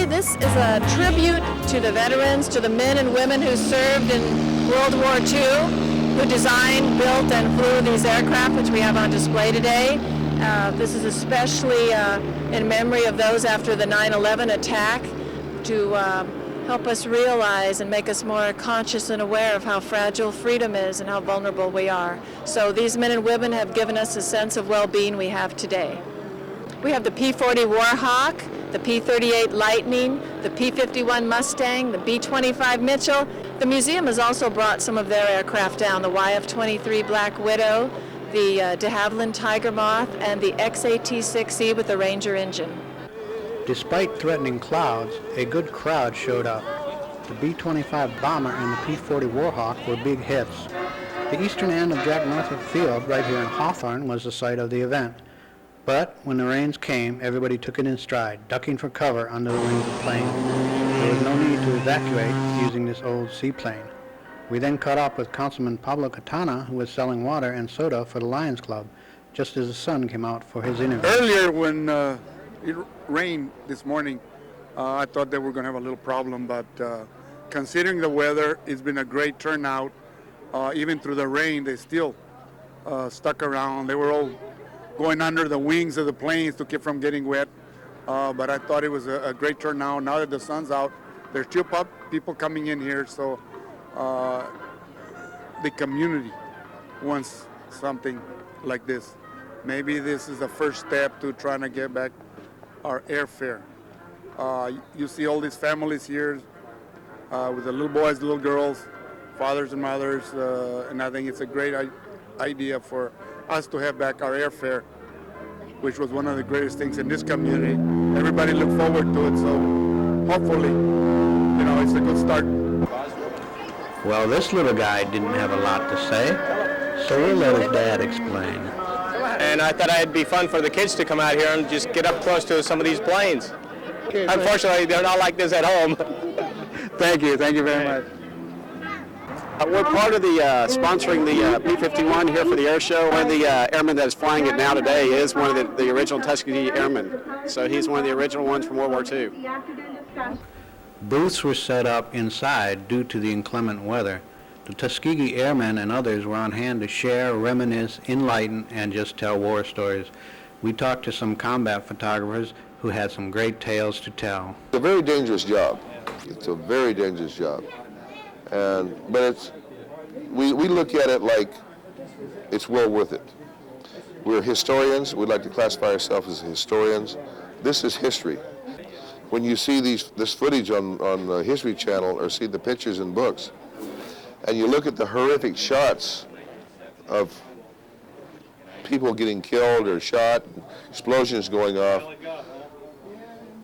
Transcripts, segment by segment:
this is a tribute to the veterans, to the men and women who served in World War II, who designed, built, and flew these aircraft, which we have on display today. This is especially in memory of those after the 9/11 attack, to help us realize and make us more conscious and aware of how fragile freedom is and how vulnerable we are. So these men and women have given us a sense of well-being we have today. We have the P-40 Warhawk, the P-38 Lightning, the P-51 Mustang, the B-25 Mitchell. The museum has also brought some of their aircraft down, the YF-23 Black Widow, the de Havilland Tiger Moth, and the XAT-6E with the Ranger engine. Despite threatening clouds, a good crowd showed up. The B-25 Bomber and the P-40 Warhawk were big hits. The eastern end of Jack Northrop Field, right here in Hawthorne, was the site of the event. But when the rains came, everybody took it in stride, ducking for cover under the wings of planes. There was no need to evacuate using this old seaplane. We then caught up with Councilman Pablo Catana, who was selling water and soda for the Lions Club, just as the sun came out for his interview. Earlier, when it rained this morning, I thought that we were going to have a little problem, but considering the weather, it's been a great turnout. Even through the rain, they still stuck around. They were all going under the wings of the planes to keep from getting wet. But I thought it was a great turnout. Now that the sun's out, there's still people coming in here, so the community wants something like this. Maybe this is the first step to trying to get back our airfare. You see all these families here with the little boys, little girls, fathers and mothers, and I think it's a great idea for us to have back our airfare, which was one of the greatest things in this community. Everybody look forward to it, so hopefully, it's a good start. Well, this little guy didn't have a lot to say, so we'll let his dad explain. And I thought it'd be fun for the kids to come out here and just get up close to some of these planes. Unfortunately, they're not like this at home. Thank you very much. We're part of the sponsoring the P-51 here for the air show. One of the airmen that is flying it now today is one of the original Tuskegee airmen. So he's one of the original ones from World War II. Booths were set up inside due to the inclement weather. The Tuskegee Airmen and others were on hand to share, reminisce, enlighten, and just tell war stories. We talked to some combat photographers who had some great tales to tell. It's a very dangerous job. It's a very dangerous job. But we look at it like it's well worth it. We're historians. We'd like to classify ourselves as historians. This is history. When you see this footage on the History Channel or see the pictures in books, and you look at the horrific shots of people getting killed or shot, explosions going off,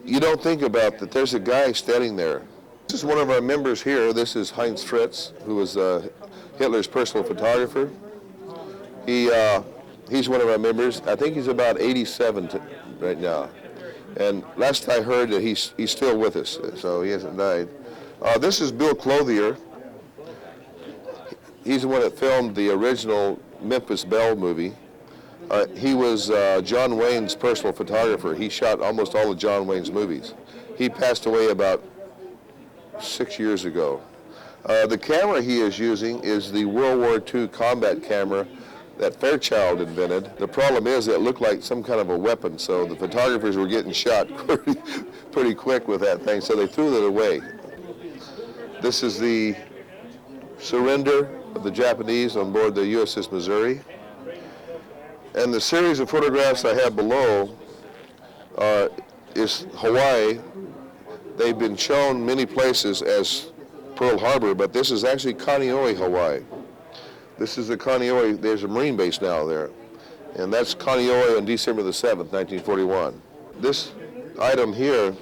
you don't think about that there's a guy standing there. This is one of our members here. This is Heinz Fritz, who was Hitler's personal photographer. He's one of our members. I think he's about 87 right now. And last I heard that he's still with us, so he hasn't died. This is Bill Clothier. He's the one that filmed the original Memphis Belle movie. He was John Wayne's personal photographer. He shot almost all of John Wayne's movies. He passed away about 6 years ago. The camera he is using is the World War II combat camera that Fairchild invented. The problem is that it looked like some kind of a weapon, so the photographers were getting shot pretty quick with that thing, so they threw it away. This is the surrender of the Japanese on board the USS Missouri. And the series of photographs I have below is Hawaii. They've been shown many places as Pearl Harbor, but this is actually Kaneohe, Hawaii. This is the Kaneohe, there's a Marine base now there. And that's Kaneohe on December the 7th, 1941. This item here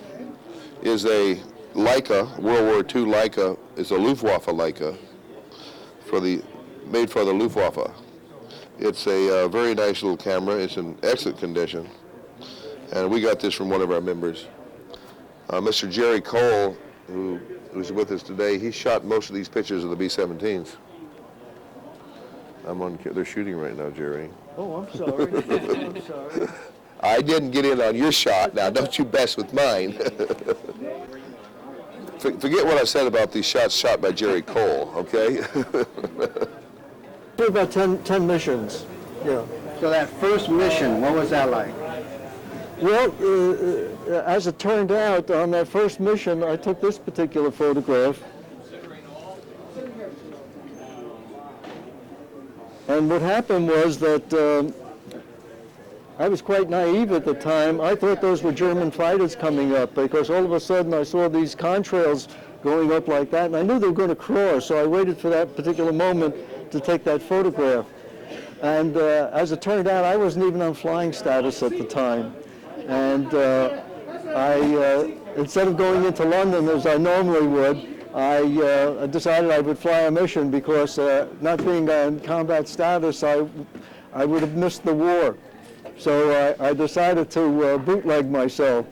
is a Leica, World War II Leica. It's a Luftwaffe Leica made for the Luftwaffe. It's a very nice little camera. It's in excellent condition. And we got this from one of our members. Mr. Jerry Cole, who's with us today, he shot most of these pictures of the B-17s. They're shooting right now, Jerry. Oh, I'm sorry. I'm sorry. I didn't get in on your shot. Now, don't you mess with mine. Forget what I said about these shots shot by Jerry Cole, okay? About 10 missions, yeah. So that first mission, what was that like? Well, as it turned out, on that first mission, I took this particular photograph. And what happened was that I was quite naive at the time. I thought those were German fighters coming up, because all of a sudden I saw these contrails going up like that, and I knew they were going to cross, so I waited for that particular moment to take that photograph. And as it turned out, I wasn't even on flying status at the time. And I, instead of going into London as I normally would, I decided I would fly a mission because not being on combat status, I would have missed the war. So I decided to bootleg myself.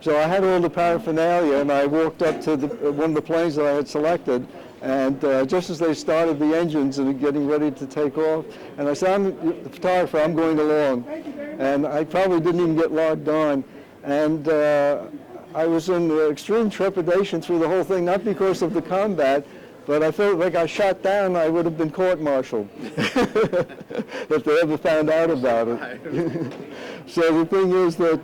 So I had all the paraphernalia, and I walked up to one of the planes that I had selected, and just as they started the engines and getting ready to take off, and I said, I'm the photographer, I'm going along. And I probably didn't even get logged on. And I was in extreme trepidation through the whole thing, not because of the combat, but I felt like I shot down, I would have been court-martialed if they ever found out about it. So the thing is that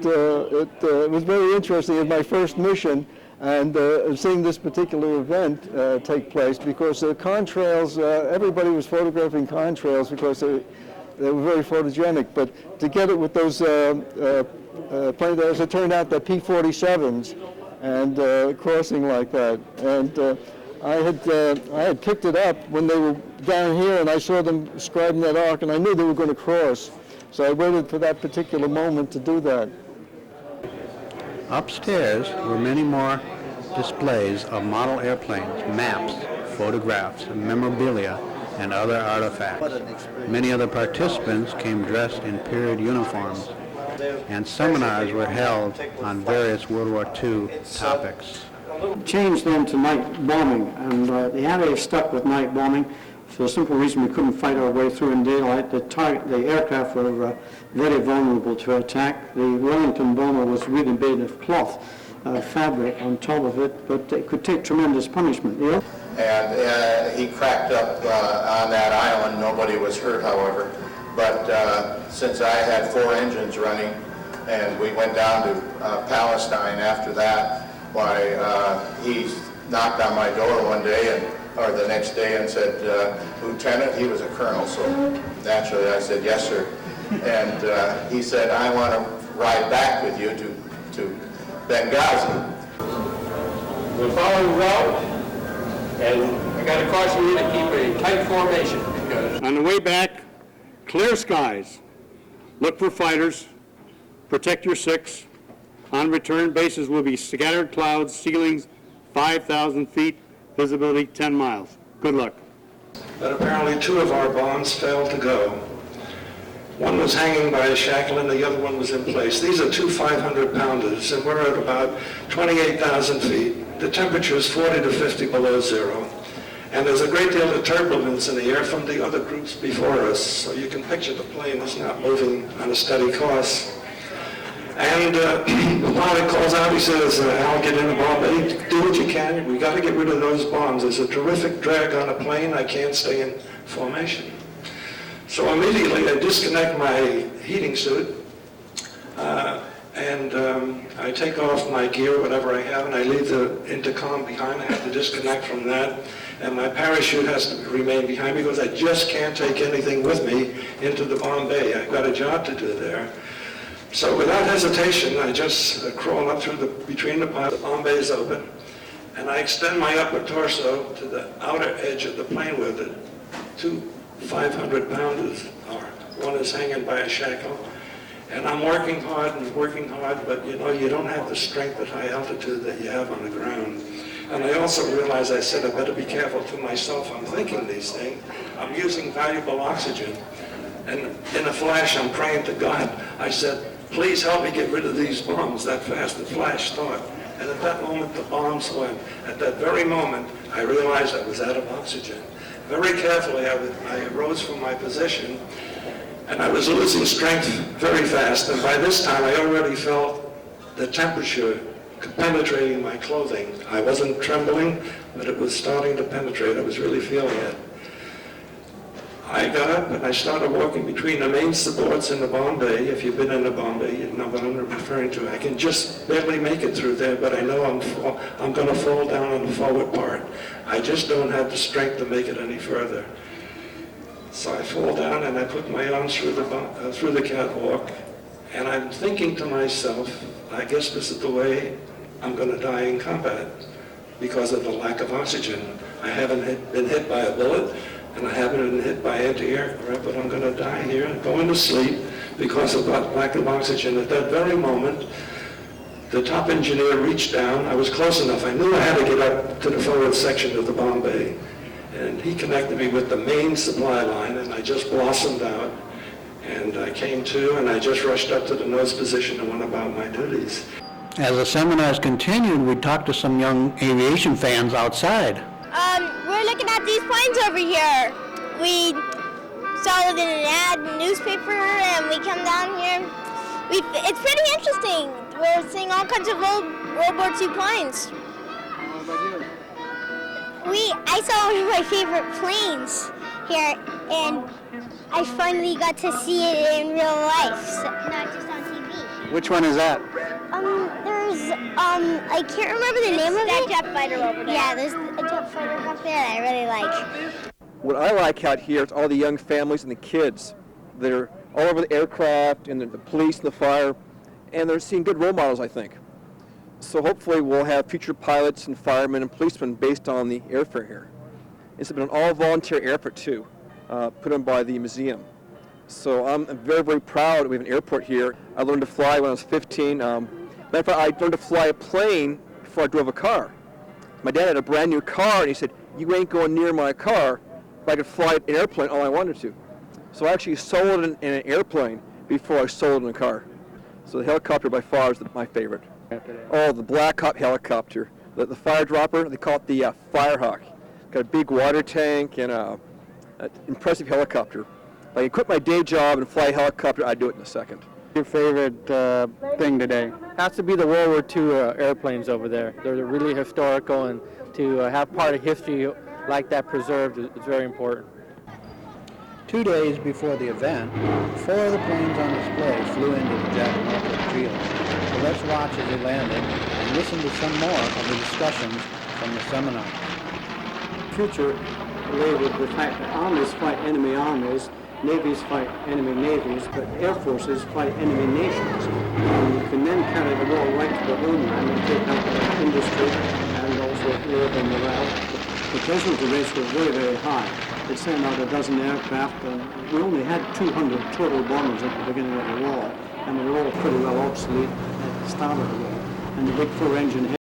it was very interesting in my first mission, and seeing this particular event take place, because contrails, everybody was photographing contrails because they were very photogenic, but to get it with those planes, as it turned out, the P-47s, and crossing like that. And I had picked it up when they were down here, and I saw them scribing that arc, and I knew they were going to cross. So I waited for that particular moment to do that. Upstairs were many more displays of model airplanes, maps, photographs, memorabilia, and other artifacts. Many of the participants came dressed in period uniforms, and seminars were held on various World War II topics. Changed then to night bombing, and the area stuck with night bombing for the simple reason we couldn't fight our way through in daylight. The aircraft were very vulnerable to attack. The Wellington bomber was really made of cloth fabric on top of it, but it could take tremendous punishment. Yeah? And he cracked up on that island. Nobody was hurt, however. But since I had 4 engines running, and we went down to Palestine after that, why he knocked on my door one day, or the next day, and said, Lieutenant, he was a colonel, so naturally I said, yes, sir. And he said, I want to ride back with you to Benghazi. We're following route, and I got to caution you to keep a tight formation, because On the way back, clear skies. Look for fighters. Protect your 6. On return, bases will be scattered clouds, ceilings 5,000 feet, visibility 10 miles. Good luck. But apparently 2 of our bombs failed to go. One was hanging by a shackle and the other one was in place. These are 2 500-pounders, and we're at about 28,000 feet. The temperature is 40 to 50 below zero. And there's a great deal of turbulence in the air from the other groups before us, so you can picture the plane is not moving on a steady course. And the pilot calls out, he says, Al, get in the bomb bay, do what you can, we got to get rid of those bombs. There's a terrific drag on a plane, I can't stay in formation. So immediately I disconnect my heating suit, and I take off my gear, whatever I have, and I leave the intercom behind. I have to disconnect from that, and my parachute has to remain behind because I just can't take anything with me into the bomb bay. I've got a job to do there. So without hesitation, I just crawl up through between the piles. The bomb bay is open, and I extend my upper torso to the outer edge of the plane where the 2 500-pounders are. One is hanging by a shackle, and I'm working hard, but you don't have the strength at high altitude that you have on the ground. And I also realized, I said, I better be careful to myself. I'm thinking these things. I'm using valuable oxygen. And in a flash, I'm praying to God. I said, please help me get rid of these bombs that fast. The flash thought. And at that moment, the bombs went. At that very moment, I realized I was out of oxygen. Very carefully, I arose from my position, and I was losing strength very fast. And by this time, I already felt the temperature penetrating my clothing. I wasn't trembling, but it was starting to penetrate. I was really feeling it. I got up and I started walking between the main supports in the bomb bay. If you've been in the bomb bay, you know what I'm referring to. I can just barely make it through there, but I know I'm going to fall down on the forward part. I just don't have the strength to make it any further. So I fall down and I put my arms through the catwalk, and I'm thinking to myself, I guess this is the way I'm going to die in combat because of the lack of oxygen. I haven't been hit by a bullet, and I haven't been hit by anti-aircraft, but I'm going to die here, going to sleep because of that lack of oxygen. At that very moment, the top engineer reached down. I was close enough. I knew I had to get up to the forward section of the bomb bay, and he connected me with the main supply line, and I just blossomed out. And I came to, and I just rushed up to the nose position and went about my duties. As the seminars continued, we talked to some young aviation fans outside. We're looking at these planes over here. We saw it in an ad in the newspaper, and we come down here. It's pretty interesting. We're seeing all kinds of old World War II planes. How about you? I saw one of my favorite planes here, and I finally got to see it in real life, not just on TV. Which one is that? I can't remember the name of it. That jet fighter over there. Yeah, there's a jet fighter up there that I really like. What I like out here is all the young families and the kids that are all over the aircraft and the police and the fire, and they're seeing good role models, I think. So hopefully we'll have future pilots and firemen and policemen based on the airfare here. It's been an all-volunteer airport too, put on by the museum. So I'm very, very proud we have an airport here. I learned to fly when I was 15. Matter of fact, I learned to fly a plane before I drove a car. My dad had a brand new car, and he said, "You ain't going near my car," but I could fly an airplane all I wanted to. So I actually sold in an airplane before I sold in a car. So the helicopter by far is my favorite. Oh, the Black Hawk helicopter. The fire dropper, they call it the Firehawk. Got a big water tank and an impressive helicopter. If I can quit my day job and fly a helicopter, I'd do it in a second. Your favorite thing today? Has to be the World War II airplanes over there. They're really historical, and to have part of history like that preserved is very important. 2 days before the event, 4 of the planes on display flew into the Jack Northrop field. So let's watch as they landed and listen to some more of the discussions from the seminar. Future lay with the fact that armies fight enemy armies, navies fight enemy navies, but air forces fight enemy nations. And you can then carry the war right to the homeland and take out the industry and also labor morale. The casualty rates were very, very high. It sent out a dozen aircraft, and we only had 200 total bombers at the beginning of the war, and they were all pretty well obsolete at the start of the war. And the big 4-engine